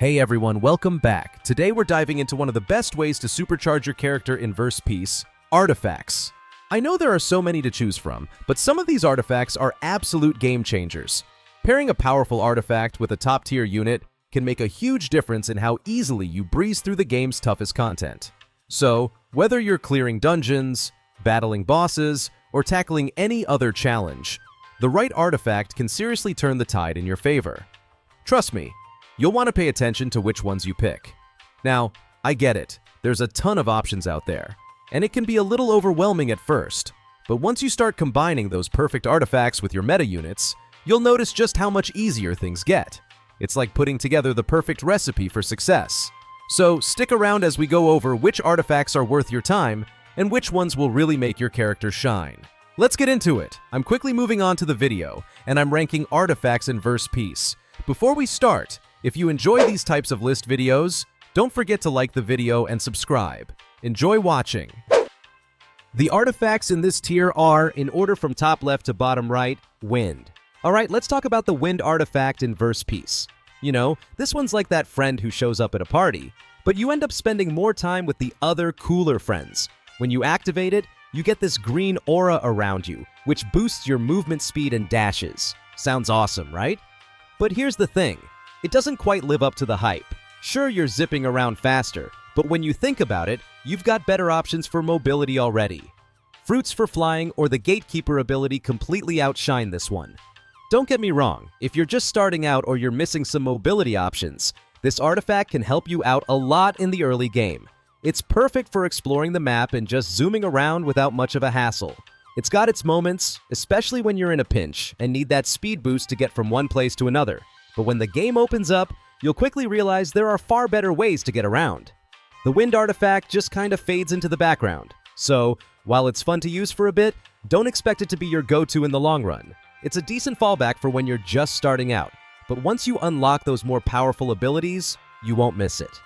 Hey everyone, welcome back. Today we're diving into one of the best ways to supercharge your character in Verse Piece, artifacts. I know there are so many to choose from, but some of these artifacts are absolute game changers. Pairing a powerful artifact with a top-tier unit can make a huge difference in how easily you breeze through the game's toughest content. So, whether you're clearing dungeons, battling bosses, or tackling any other challenge, the right artifact can seriously turn the tide in your favor. Trust me, you'll want to pay attention to which ones you pick. Now, I get it, there's a ton of options out there, and it can be a little overwhelming at first, but once you start combining those perfect artifacts with your meta units, you'll notice just how much easier things get. It's like putting together the perfect recipe for success. So stick around as we go over which artifacts are worth your time and which ones will really make your character shine. Let's get into it. I'm quickly moving on to the video, and I'm ranking artifacts in Verse Piece. Before we start, if you enjoy these types of list videos, don't forget to like the video and subscribe. Enjoy watching. The artifacts in this tier are, in order from top left to bottom right, Wind. Alright, let's talk about the Wind artifact in Verse Piece. You know, this one's like that friend who shows up at a party, but you end up spending more time with the other cooler friends. When you activate it, you get this green aura around you, which boosts your movement speed and dashes. Sounds awesome, right? But here's the thing. It doesn't quite live up to the hype. Sure, you're zipping around faster, but when you think about it, you've got better options for mobility already. Fruits for flying or the gatekeeper ability completely outshine this one. Don't get me wrong, if you're just starting out or you're missing some mobility options, this artifact can help you out a lot in the early game. It's perfect for exploring the map and just zooming around without much of a hassle. It's got its moments, especially when you're in a pinch and need that speed boost to get from one place to another. But when the game opens up, you'll quickly realize there are far better ways to get around. The Wind artifact just kind of fades into the background. So, while it's fun to use for a bit, don't expect it to be your go-to in the long run. It's a decent fallback for when you're just starting out, but once you unlock those more powerful abilities, you won't miss it.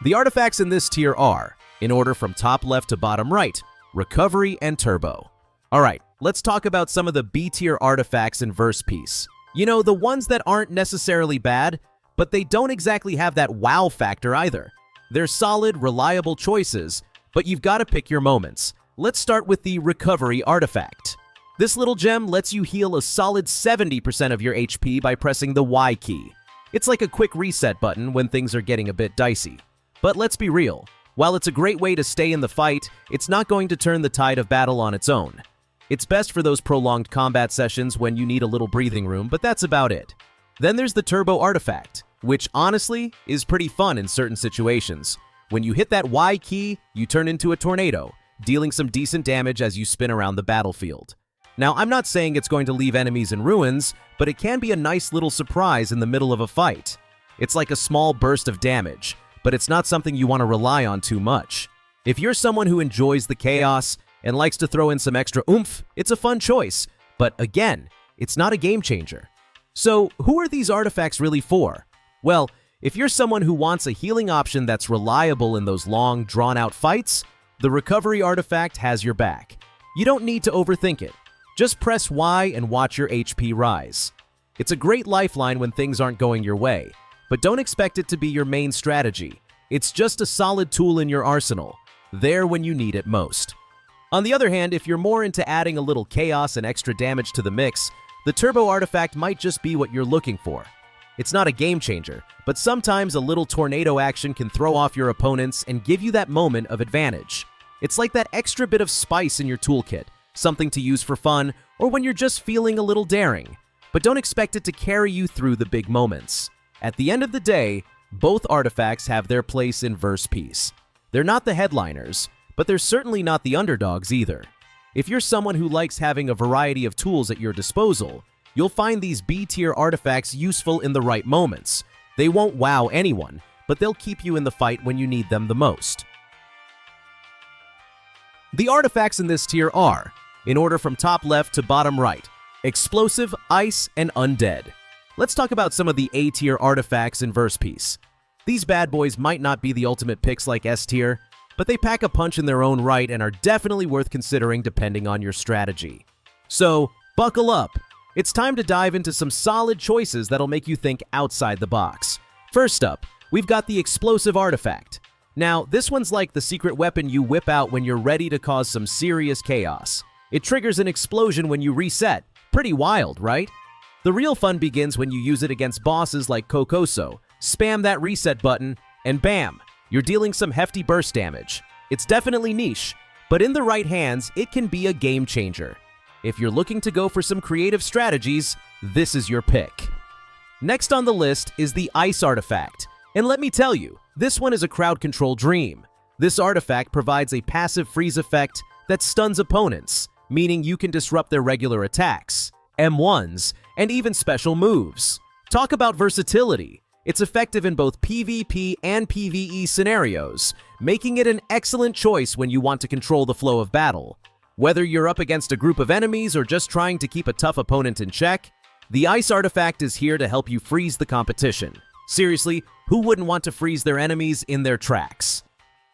The artifacts in this tier are, in order from top left to bottom right, Recovery and Turbo. Alright, let's talk about some of the B-tier artifacts in Verse Piece. You know, the ones that aren't necessarily bad, but they don't exactly have that wow factor either. They're solid, reliable choices, but you've got to pick your moments. Let's start with the Recovery artifact. This little gem lets you heal a solid 70% of your HP by pressing the Y key. It's like a quick reset button when things are getting a bit dicey. But let's be real, while it's a great way to stay in the fight, it's not going to turn the tide of battle on its own. It's best for those prolonged combat sessions when you need a little breathing room, but that's about it. Then there's the Turbo artifact, which honestly is pretty fun in certain situations. When you hit that Y key, you turn into a tornado, dealing some decent damage as you spin around the battlefield. Now, I'm not saying it's going to leave enemies in ruins, but it can be a nice little surprise in the middle of a fight. It's like a small burst of damage, but it's not something you want to rely on too much. If you're someone who enjoys the chaos and likes to throw in some extra oomph, it's a fun choice. But again, it's not a game changer. So, who are these artifacts really for? Well, if you're someone who wants a healing option that's reliable in those long, drawn-out fights, the Recovery artifact has your back. You don't need to overthink it. Just press Y and watch your HP rise. It's a great lifeline when things aren't going your way, but don't expect it to be your main strategy. It's just a solid tool in your arsenal, there when you need it most. On the other hand, if you're more into adding a little chaos and extra damage to the mix, the Turbo artifact might just be what you're looking for. It's not a game changer, but sometimes a little tornado action can throw off your opponents and give you that moment of advantage. It's like that extra bit of spice in your toolkit, something to use for fun or when you're just feeling a little daring. But don't expect it to carry you through the big moments. At the end of the day, both artifacts have their place in Verse Piece. They're not the headliners, but they're certainly not the underdogs either. If you're someone who likes having a variety of tools at your disposal, you'll find these B-tier artifacts useful in the right moments. They won't wow anyone, but they'll keep you in the fight when you need them the most. The artifacts in this tier are, in order from top left to bottom right, Explosive, Ice, and Undead. Let's talk about some of the A-tier artifacts in Verse Piece. These bad boys might not be the ultimate picks like S-tier, but they pack a punch in their own right and are definitely worth considering depending on your strategy. So, buckle up. It's time to dive into some solid choices that'll make you think outside the box. First up, we've got the explosive artifact. Now, this one's like the secret weapon you whip out when you're ready to cause some serious chaos. It triggers an explosion when you reset. Pretty wild, right? The real fun begins when you use it against bosses like Kokoso. Spam that reset button, and bam, you're dealing some hefty burst damage. It's definitely niche, but in the right hands, it can be a game changer. If you're looking to go for some creative strategies, this is your pick. Next on the list is the Ice Artifact. And let me tell you, this one is a crowd control dream. This artifact provides a passive freeze effect that stuns opponents, meaning you can disrupt their regular attacks, M1s, and even special moves. Talk about versatility. It's effective in both PvP and PvE scenarios, making it an excellent choice when you want to control the flow of battle. Whether you're up against a group of enemies or just trying to keep a tough opponent in check, the Ice Artifact is here to help you freeze the competition. Seriously, who wouldn't want to freeze their enemies in their tracks?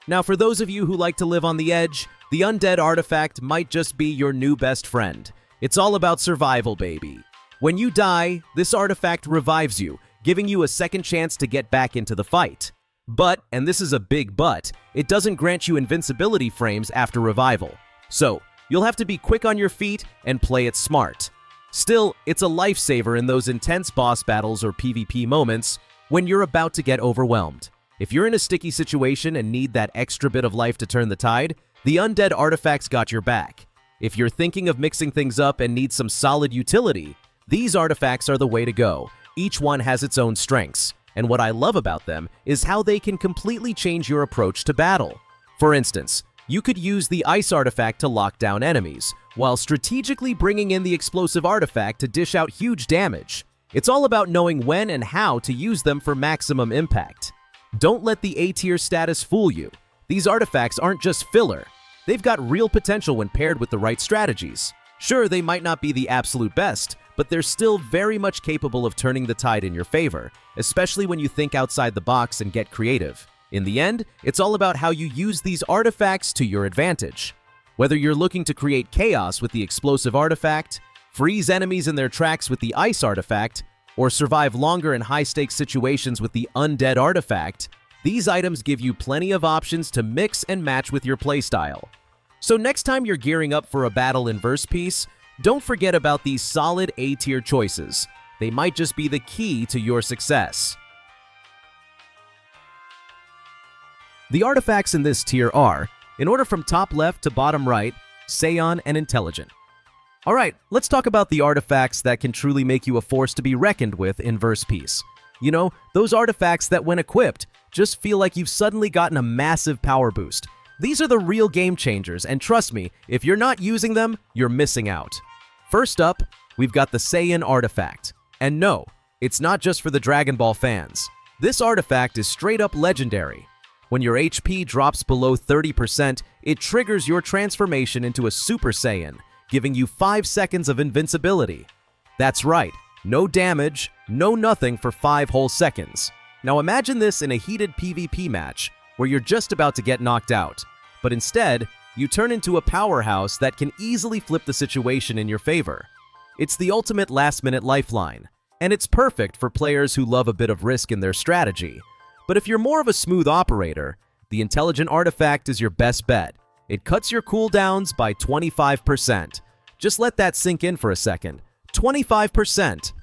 Now, for those of you who like to live on the edge, the Undead Artifact might just be your new best friend. It's all about survival, baby. When you die, this artifact revives you, giving you a second chance to get back into the fight. But, and this is a big but, it doesn't grant you invincibility frames after revival. So, you'll have to be quick on your feet and play it smart. Still, it's a lifesaver in those intense boss battles or PvP moments when you're about to get overwhelmed. If you're in a sticky situation and need that extra bit of life to turn the tide, the Undead Artifact's got your back. If you're thinking of mixing things up and need some solid utility, these artifacts are the way to go. Each one has its own strengths, and what I love about them is how they can completely change your approach to battle. For instance, you could use the Ice Artifact to lock down enemies, while strategically bringing in the Explosive Artifact to dish out huge damage. It's all about knowing when and how to use them for maximum impact. Don't let the A-tier status fool you. These artifacts aren't just filler. They've got real potential when paired with the right strategies. Sure, they might not be the absolute best, but they're still very much capable of turning the tide in your favor, especially when you think outside the box and get creative. In the end, it's all about how you use these artifacts to your advantage. Whether you're looking to create chaos with the Explosive Artifact, freeze enemies in their tracks with the Ice Artifact, or survive longer in high-stakes situations with the Undead Artifact, these items give you plenty of options to mix and match with your playstyle. So next time you're gearing up for a battle in Verse Piece, don't forget about these solid A-tier choices. They might just be the key to your success. The artifacts in this tier are, in order from top left to bottom right, Saiyan and Intelligent. Alright, let's talk about the artifacts that can truly make you a force to be reckoned with in Verse Piece. You know, those artifacts that when equipped, just feel like you've suddenly gotten a massive power boost. These are the real game changers, and trust me, if you're not using them, you're missing out. First up, we've got the Saiyan Artifact. And no, it's not just for the Dragon Ball fans. This artifact is straight up legendary. When your HP drops below 30%, it triggers your transformation into a Super Saiyan, giving you 5 seconds of invincibility. That's right, no damage, no nothing for 5 whole seconds. Now imagine this in a heated PvP match, where you're just about to get knocked out. But instead, you turn into a powerhouse that can easily flip the situation in your favor. It's the ultimate last-minute lifeline, and it's perfect for players who love a bit of risk in their strategy. But if you're more of a smooth operator, the Intelligent Artifact is your best bet. It cuts your cooldowns by 25%. Just let that sink in for a second. 25%.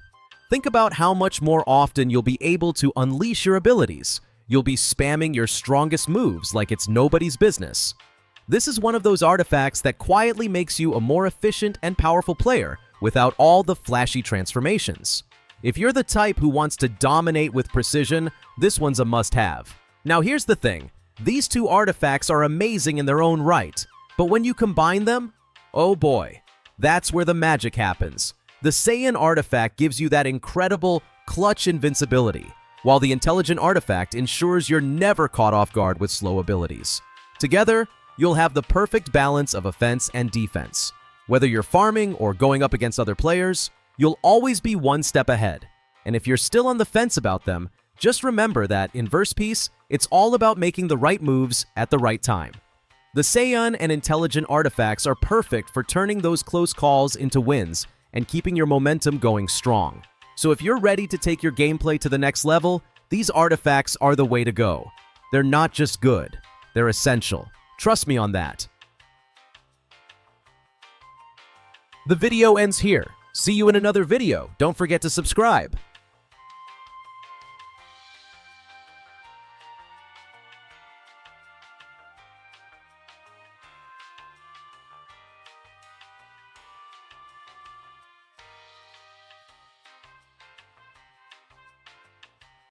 Think about how much more often you'll be able to unleash your abilities. You'll be spamming your strongest moves like it's nobody's business. This is one of those artifacts that quietly makes you a more efficient and powerful player without all the flashy transformations. If you're the type who wants to dominate with precision, this one's a must-have. Now here's the thing, these two artifacts are amazing in their own right, but when you combine them, oh boy, that's where the magic happens. The Saiyan Artifact gives you that incredible, clutch invincibility, while the Intelligent Artifact ensures you're never caught off guard with slow abilities. Together, you'll have the perfect balance of offense and defense. Whether you're farming or going up against other players, you'll always be one step ahead. And if you're still on the fence about them, just remember that in Verse Piece, it's all about making the right moves at the right time. The Saiyan and Intelligent Artifacts are perfect for turning those close calls into wins and keeping your momentum going strong. So if you're ready to take your gameplay to the next level, these artifacts are the way to go. They're not just good, they're essential. Trust me on that. The video ends here. See you in another video. Don't forget to subscribe.